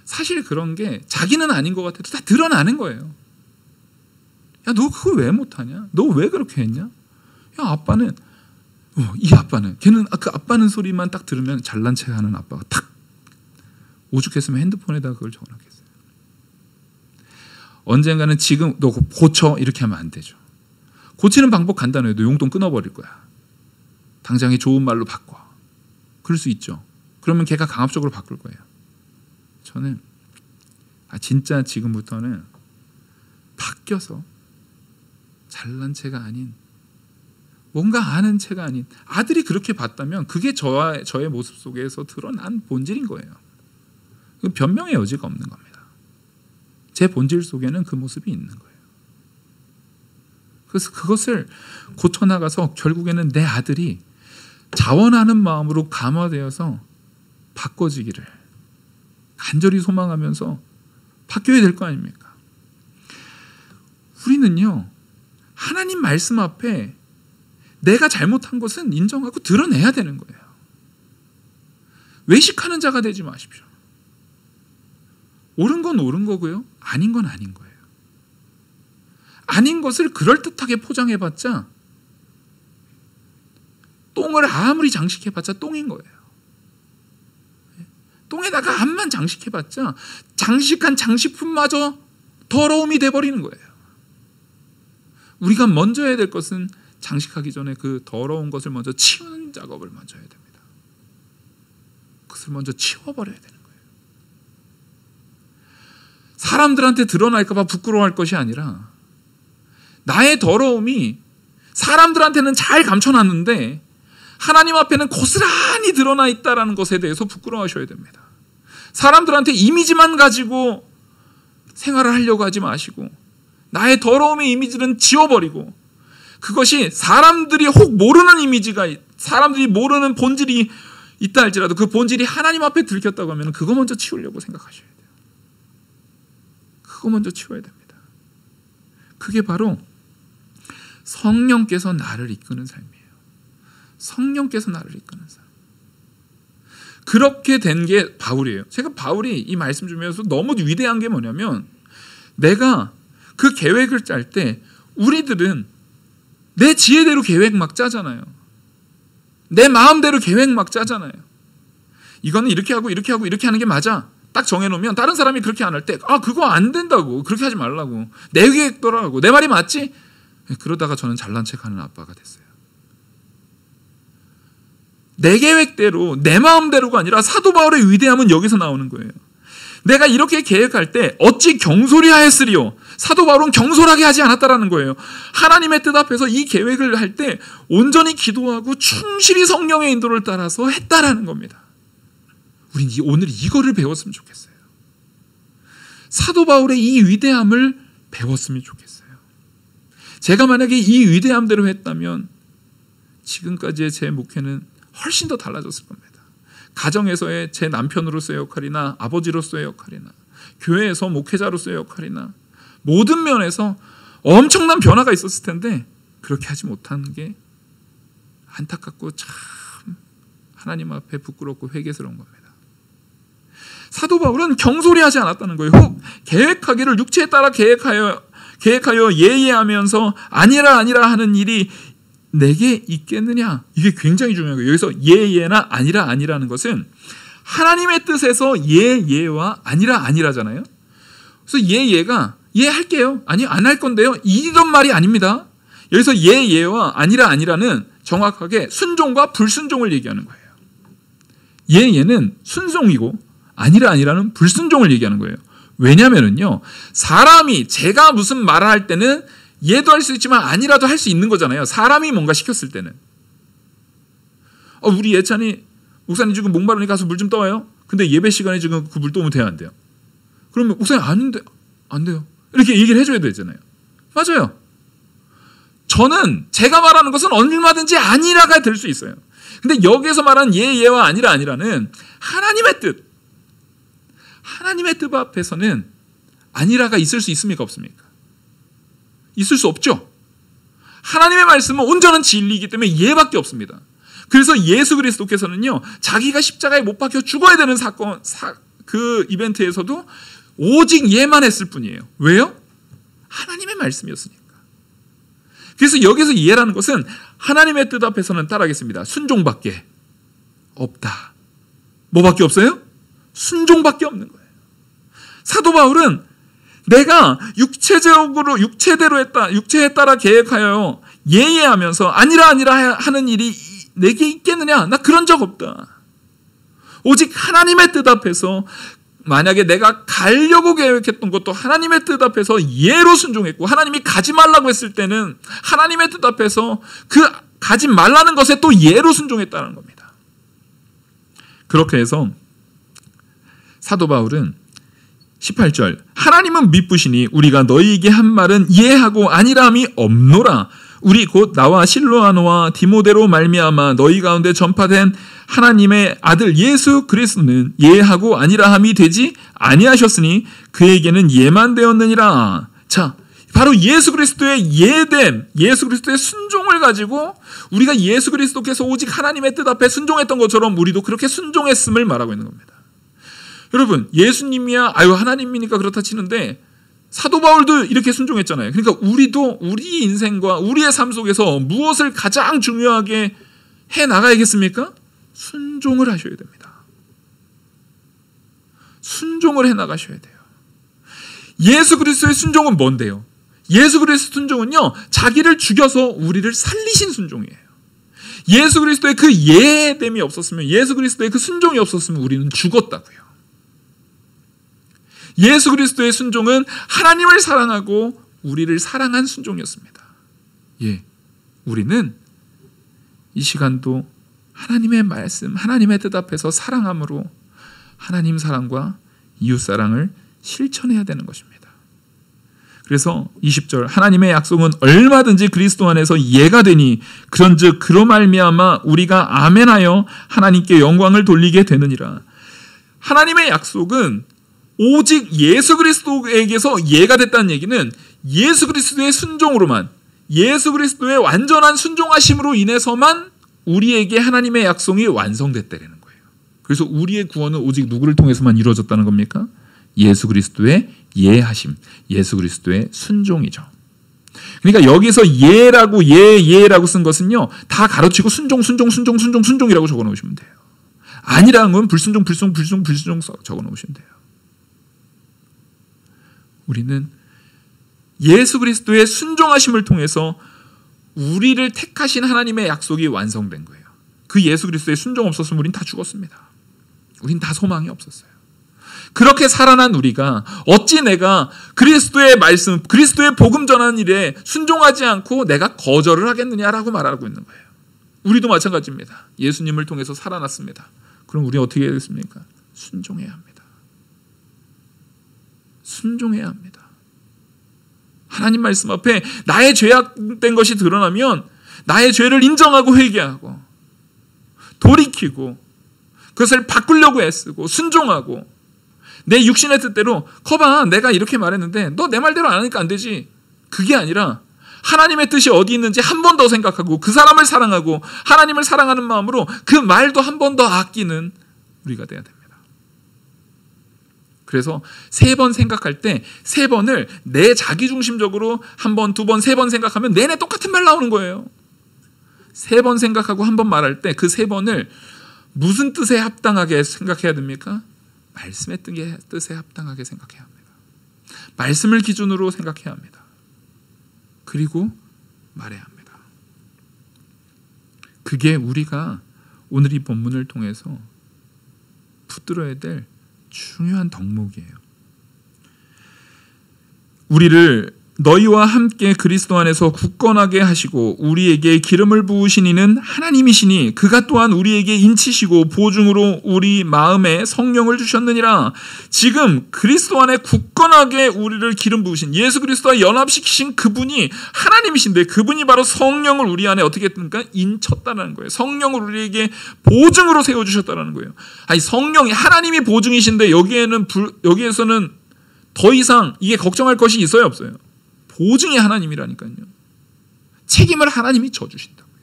사실 그런 게 자기는 아닌 것 같아도 다 드러나는 거예요. 야, 너 그걸 왜 못하냐? 너 왜 그렇게 했냐? 야, 아빠는 이 아빠는 걔는 그 아빠는 소리만 딱 들으면 잘난 척하는 아빠가 탁 오죽했으면 핸드폰에다 그걸 적어놨겠어요. 언젠가는 지금 너 고쳐 이렇게 하면 안 되죠. 고치는 방법 간단해요. 너 용돈 끊어버릴 거야. 당장에 좋은 말로 바꿔. 그럴 수 있죠. 그러면 걔가 강압적으로 바꿀 거예요. 저는 진짜 지금부터는 바뀌어서 잘난 체가 아닌 뭔가 아는 체가 아닌 아들이 그렇게 봤다면 그게 저의 모습 속에서 드러난 본질인 거예요. 변명의 여지가 없는 겁니다. 제 본질 속에는 그 모습이 있는 거예요. 그래서 그것을 고쳐나가서 결국에는 내 아들이 자원하는 마음으로 감화되어서 바꿔지기를 간절히 소망하면서 바뀌어야 될 거 아닙니까? 우리는요, 하나님 말씀 앞에 내가 잘못한 것은 인정하고 드러내야 되는 거예요. 외식하는 자가 되지 마십시오. 옳은 건 옳은 거고요, 아닌 건 아닌 거예요. 아닌 것을 그럴듯하게 포장해봤자 똥을 아무리 장식해봤자 똥인 거예요. 똥에다가 암만 장식해봤자 장식한 장식품마저 더러움이 돼버리는 거예요. 우리가 먼저 해야 될 것은 장식하기 전에 그 더러운 것을 먼저 치우는 작업을 먼저 해야 됩니다. 그것을 먼저 치워버려야 되는 거예요. 사람들한테 드러날까 봐 부끄러워할 것이 아니라 나의 더러움이 사람들한테는 잘 감춰놨는데 하나님 앞에는 고스란히 드러나 있다는 것에 대해서 부끄러워하셔야 됩니다. 사람들한테 이미지만 가지고 생활을 하려고 하지 마시고 나의 더러움의 이미지는 지워버리고 그것이 사람들이 혹 모르는 이미지가 사람들이 모르는 본질이 있다 할지라도 그 본질이 하나님 앞에 들켰다고 하면 그거 먼저 치우려고 생각하셔야 돼요. 그거 먼저 치워야 됩니다. 그게 바로 성령께서 나를 이끄는 삶이에요. 성령께서 나를 이끄는 삶. 그렇게 된 게 바울이에요. 제가 바울이 이 말씀 주면서 너무 위대한 게 뭐냐면 내가 그 계획을 짤 때 우리들은 내 지혜대로 계획 막 짜잖아요. 내 마음대로 계획 막 짜잖아요. 이거는 이렇게 하고 이렇게 하고 이렇게 하는 게 맞아. 딱 정해놓으면 다른 사람이 그렇게 안 할 때 그거 안 된다고. 그렇게 하지 말라고. 내 계획대로라고. 내 말이 맞지? 그러다가 저는 잘난 척하는 아빠가 됐어요. 내 계획대로 내 마음대로가 아니라 사도 바울의 위대함은 여기서 나오는 거예요. 내가 이렇게 계획할 때 어찌 경솔히 하였으리요. 사도 바울은 경솔하게 하지 않았다라는 거예요. 하나님의 뜻 앞에서 이 계획을 할 때 온전히 기도하고 충실히 성령의 인도를 따라서 했다라는 겁니다. 우린 오늘 이거를 배웠으면 좋겠어요. 사도 바울의 이 위대함을 배웠으면 좋겠어요. 제가 만약에 이 위대함대로 했다면 지금까지의 제 목회는 훨씬 더 달라졌을 겁니다. 가정에서의 제 남편으로서의 역할이나 아버지로서의 역할이나 교회에서 목회자로서의 역할이나 모든 면에서 엄청난 변화가 있었을 텐데 그렇게 하지 못한 게 안타깝고 참 하나님 앞에 부끄럽고 회개스러운 겁니다. 사도 바울은 경솔히 하지 않았다는 거예요. 혹 계획하기를 육체에 따라 계획하여 예예하면서 아니라 하는 일이 내게 있겠느냐? 이게 굉장히 중요한 거예요. 여기서 예예나 아니라는 것은 하나님의 뜻에서 예와 아니라잖아요. 그래서 예가 예 할게요. 아니 안 할 건데요. 이런 말이 아닙니다. 여기서 예와 아니라는 정확하게 순종과 불순종을 얘기하는 거예요. 얘는 순종이고 아니라는 불순종을 얘기하는 거예요. 왜냐면은요, 사람이 제가 무슨 말을 할 때는 얘도 할 수 있지만 아니라도 할 수 있는 거잖아요. 사람이 뭔가 시켰을 때는. 우리 예찬이 목사님 지금 목마르니 가서 물 좀 떠와요. 근데 예배 시간에 지금 그 물 떠오면 돼요, 안 돼요? 그러면 목사님 아닌데 안 돼요. 이렇게 얘기를 해줘야 되잖아요. 맞아요. 저는 제가 말하는 것은 얼마든지 아니라가 될 수 있어요. 근데 여기에서 말하는 예와 아니라는 하나님의 뜻. 하나님의 뜻 앞에서는 아니라가 있을 수 있습니까? 없습니까? 있을 수 없죠. 하나님의 말씀은 온전한 진리이기 때문에 예밖에 없습니다. 그래서 예수 그리스도께서는요, 자기가 십자가에 못 박혀 죽어야 되는 그 이벤트에서도 오직 예만 했을 뿐이에요. 왜요? 하나님의 말씀이었으니까. 그래서 여기서 예라는 것은 하나님의 뜻 앞에서는 따라하겠습니다. 순종밖에 없다. 뭐밖에 없어요? 순종밖에 없는 거예요. 사도 바울은 내가 육체대로 했다, 육체에 따라 계획하여 예하면서 아니라 하는 일이 내게 있겠느냐? 나 그런 적 없다. 오직 하나님의 뜻 앞에서, 만약에 내가 가려고 계획했던 것도 하나님의 뜻 앞에서 예로 순종했고, 하나님이 가지 말라고 했을 때는 하나님의 뜻 앞에서 그 가지 말라는 것에 또 예로 순종했다는 겁니다. 그렇게 해서 사도 바울은 18절, 하나님은 미쁘시니 우리가 너희에게 한 말은 예하고 아니라함이 없노라. 우리 곧 나와 실로아노와 디모데로 말미암아 너희 가운데 전파된 하나님의 아들 예수 그리스도는 예하고 아니라함이 되지 아니하셨으니 그에게는 예만 되었느니라. 자, 바로 예수 그리스도의 예됨, 예수 그리스도의 순종을 가지고 우리가 예수 그리스도께서 오직 하나님의 뜻 앞에 순종했던 것처럼 우리도 그렇게 순종했음을 말하고 있는 겁니다. 여러분, 예수님이야 하나님이니까 그렇다 치는데 사도 바울도 이렇게 순종했잖아요. 그러니까 우리도 우리 인생과 우리의 삶 속에서 무엇을 가장 중요하게 해 나가야겠습니까? 순종을 하셔야 됩니다. 순종을 해 나가셔야 돼요. 예수 그리스도의 순종은 뭔데요? 예수 그리스도의 순종은요, 자기를 죽여서 우리를 살리신 순종이에요. 예수 그리스도의 그 예됨이 없었으면, 예수 그리스도의 그 순종이 없었으면 우리는 죽었다고요. 예수 그리스도의 순종은 하나님을 사랑하고 우리를 사랑한 순종이었습니다. 예, 우리는 이 시간도 하나님의 말씀, 하나님의 뜻 앞에서 사랑함으로 하나님 사랑과 이웃 사랑을 실천해야 되는 것입니다. 그래서 20절, 하나님의 약속은 얼마든지 그리스도 안에서 예가 되니 그런즉 그로 말미암아 우리가 아멘하여 하나님께 영광을 돌리게 되느니라. 하나님의 약속은 오직 예수 그리스도에게서 예가 됐다는 얘기는 예수 그리스도의 순종으로만, 예수 그리스도의 완전한 순종하심으로 인해서만 우리에게 하나님의 약속이 완성됐다는 거예요. 그래서 우리의 구원은 오직 누구를 통해서만 이루어졌다는 겁니까? 예수 그리스도의 예하심, 예수 그리스도의 순종이죠. 그러니까 여기서 예라고 쓴 것은요, 다 가로치고 순종이라고 적어 놓으시면 돼요. 아니라는 건 불순종 적어 놓으시면 돼요. 우리는 예수 그리스도의 순종하심을 통해서 우리를 택하신 하나님의 약속이 완성된 거예요. 그 예수 그리스도의 순종 없었으면 우린 다 죽었습니다. 우린 다 소망이 없었어요. 그렇게 살아난 우리가 어찌 내가 그리스도의 말씀, 그리스도의 복음 전하는 일에 순종하지 않고 내가 거절을 하겠느냐라고 말하고 있는 거예요. 우리도 마찬가지입니다. 예수님을 통해서 살아났습니다. 그럼 우리 어떻게 해야 되겠습니까? 순종해야 합니다. 순종해야 합니다. 하나님 말씀 앞에 나의 죄악된 것이 드러나면 나의 죄를 인정하고 회개하고 돌이키고 그것을 바꾸려고 애쓰고 순종하고 내 육신의 뜻대로 거봐 내가 이렇게 말했는데 너 내 말대로 안 하니까 안 되지. 그게 아니라 하나님의 뜻이 어디 있는지 한 번 더 생각하고 그 사람을 사랑하고 하나님을 사랑하는 마음으로 그 말도 한 번 더 아끼는 우리가 돼야 됩니다. 그래서 3번 생각할 때 3번을 내 자기중심적으로 1번, 2번, 3번 생각하면 내내 똑같은 말 나오는 거예요. 3번 생각하고 1번 말할 때 그 3번을 무슨 뜻에 합당하게 생각해야 됩니까? 말씀의 뜻에 합당하게 생각해야 합니다. 말씀을 기준으로 생각해야 합니다. 그리고 말해야 합니다. 그게 우리가 오늘 이 본문을 통해서 붙들어야 될 중요한 덕목이에요. 우리를 너희와 함께 그리스도 안에서 굳건하게 하시고 우리에게 기름을 부으신 이는 하나님이시니 그가 또한 우리에게 인치시고 보증으로 우리 마음에 성령을 주셨느니라. 지금 그리스도 안에 굳건하게 우리를 기름 부으신 예수 그리스도와 연합시키신 그분이 하나님이신데 그분이 바로 성령을 우리 안에 어떻게 했습니까? 인쳤다는 거예요. 성령을 우리에게 보증으로 세워주셨다는 거예요. 아니 성령이 하나님이 보증이신데 여기에서는 더 이상 이게 걱정할 것이 있어요 없어요? 보증이 하나님이라니까요. 책임을 하나님이 져주신다고요.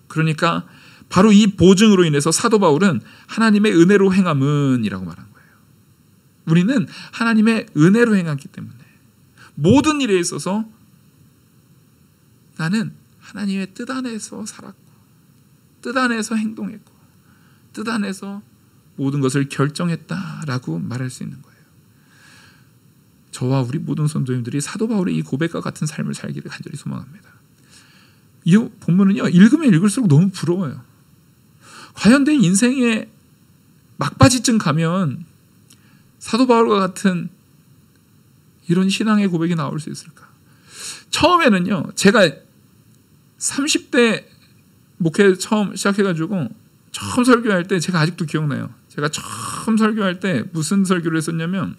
그러니까 바로 이 보증으로 인해서 사도 바울은 하나님의 은혜로 행함은 이라고 말한 거예요. 우리는 하나님의 은혜로 행했기 때문에 모든 일에 있어서 나는 하나님의 뜻 안에서 살았고 뜻 안에서 행동했고 뜻 안에서 모든 것을 결정했다라고 말할 수 있는 거예요. 저와 우리 모든 성도님들이 사도 바울의 이 고백과 같은 삶을 살기를 간절히 소망합니다. 이 본문은요, 읽으면 읽을수록 너무 부러워요. 과연 내 인생의 막바지쯤 가면 사도 바울과 같은 이런 신앙의 고백이 나올 수 있을까? 처음에는요, 제가 30대 목회 처음 시작해가지고 처음 설교할 때 제가 아직도 기억나요. 제가 처음 설교할 때 무슨 설교를 했었냐면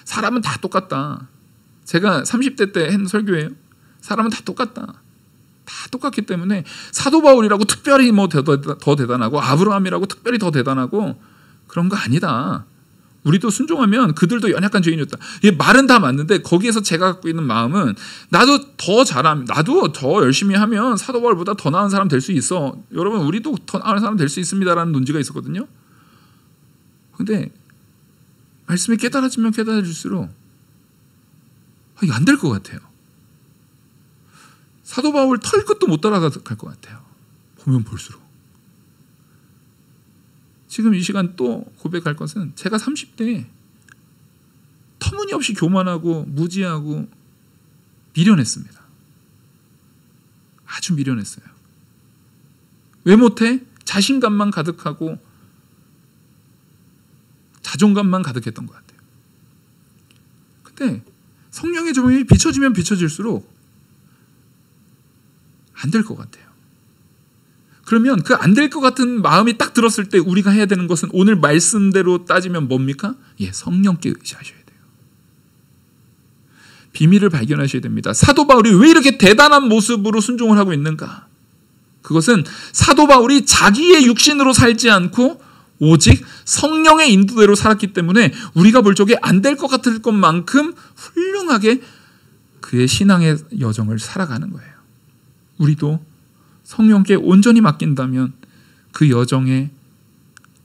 사람은 다 똑같다. 제가 30대 때 한 설교예요. 사람은 다 똑같다. 다 똑같기 때문에 사도 바울이라고 특별히 뭐 더 대단하고 아브라함이라고 특별히 더 대단하고 그런 거 아니다. 우리도 순종하면 그들도 연약한 죄인이었다. 이 말은 다 맞는데 거기에서 제가 갖고 있는 마음은 나도 더 열심히 하면 사도 바울보다 더 나은 사람 될 수 있어. 여러분 우리도 더 나은 사람 될 수 있습니다라는 논지가 있었거든요. 근데 말씀이 깨달아지면 깨달아질수록 이게 안 될 것 같아요. 사도 바울 털 끝도 못 따라갈 것 같아요. 보면 볼수록. 지금 이 시간 또 고백할 것은 제가 30대에 터무니없이 교만하고 무지하고 미련했습니다. 아주 미련했어요. 왜 못해? 자신감만 가득하고 자존감만 가득했던 것 같아요. 근데 성령의 조명이 비춰지면 비춰질수록 안 될 것 같아요. 그러면 그 안 될 것 같은 마음이 딱 들었을 때 우리가 해야 되는 것은 오늘 말씀대로 따지면 뭡니까? 성령께 의지하셔야 돼요. 비밀을 발견하셔야 됩니다. 사도 바울이 왜 이렇게 대단한 모습으로 순종을 하고 있는가? 그것은 사도 바울이 자기의 육신으로 살지 않고 오직 성령의 인도대로 살았기 때문에 우리가 볼 적에 안 될 것 같을 것만큼 훌륭하게 그의 신앙의 여정을 살아가는 거예요. 우리도 성령께 온전히 맡긴다면 그 여정에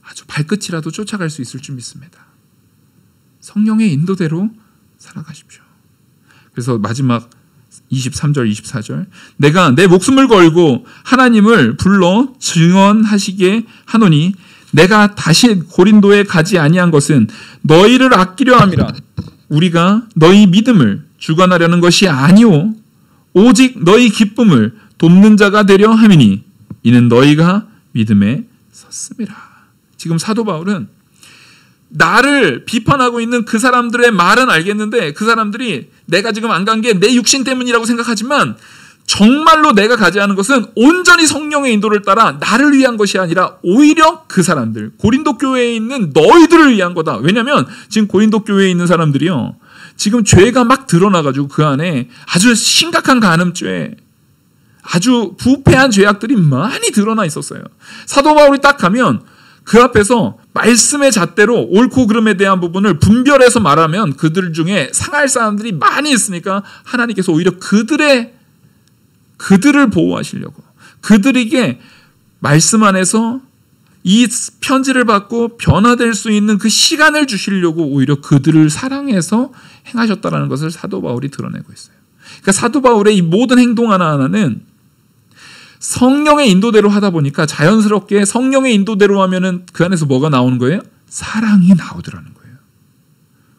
아주 발끝이라도 쫓아갈 수 있을 줄 믿습니다. 성령의 인도대로 살아가십시오. 그래서 마지막 23절 24절 내가 내 목숨을 걸고 하나님을 불러 증언하시게 하노니 내가 다시 고린도에 가지 아니한 것은 너희를 아끼려 함이라. 우리가 너희 믿음을 주관하려는 것이 아니오 오직 너희 기쁨을 돕는 자가 되려 함이니 이는 너희가 믿음에 섰음이라. 지금 사도 바울은 나를 비판하고 있는 그 사람들의 말은 알겠는데 그 사람들이 내가 지금 안 간 게 내 육신 때문이라고 생각하지만 정말로 내가 가지 않은 것은 온전히 성령의 인도를 따라 나를 위한 것이 아니라 오히려 그 사람들, 고린도 교회에 있는 너희들을 위한 거다. 왜냐하면 지금 고린도 교회에 있는 사람들이요, 지금 죄가 막 드러나가지고 그 안에 아주 심각한 간음죄, 아주 부패한 죄악들이 많이 드러나 있었어요. 사도 바울이 딱 가면 그 앞에서 말씀의 잣대로 옳고 그름에 대한 부분을 분별해서 말하면 그들 중에 상할 사람들이 많이 있으니까 하나님께서 오히려 그들을 보호하시려고 그들에게 말씀 안에서 이 편지를 받고 변화될 수 있는 그 시간을 주시려고 오히려 그들을 사랑해서 행하셨다는 것을 사도 바울이 드러내고 있어요. 그러니까 사도 바울의 이 모든 행동 하나하나는 성령의 인도대로 하다 보니까 자연스럽게 성령의 인도대로 하면은 그 안에서 뭐가 나오는 거예요? 사랑이 나오더라는 거예요.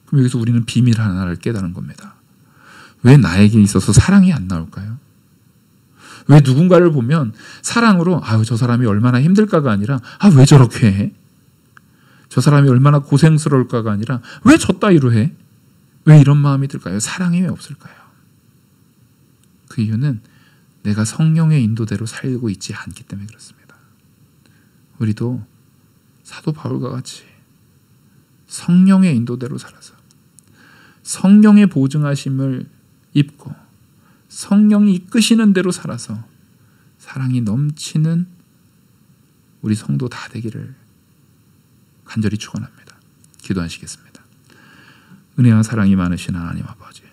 그럼 여기서 우리는 비밀 하나를 깨달은 겁니다. 왜 나에게 있어서 사랑이 안 나올까요? 왜 누군가를 보면 사랑으로 저 사람이 얼마나 힘들까가 아니라 왜 저렇게 해? 저 사람이 얼마나 고생스러울까가 아니라 왜 저 따위로 해? 왜 이런 마음이 들까요? 사랑이 왜 없을까요? 그 이유는 내가 성령의 인도대로 살고 있지 않기 때문에 그렇습니다. 우리도 사도 바울과 같이 성령의 인도대로 살아서 성령의 보증하심을 입고 성령이 이끄시는 대로 살아서 사랑이 넘치는 우리 성도 다 되기를 간절히 축원합니다. 기도하시겠습니다. 은혜와 사랑이 많으신 하나님 아버지,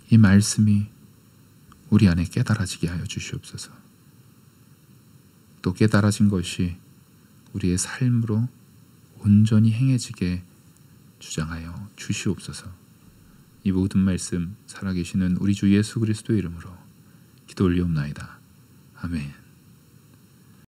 이 말씀이 우리 안에 깨달아지게 하여 주시옵소서. 또 깨달아진 것이 우리의 삶으로 온전히 행해지게 주장하여 주시옵소서. 이 모든 말씀 살아계시는 우리 주 예수 그리스도의 이름으로 기도 올리옵나이다. 아멘.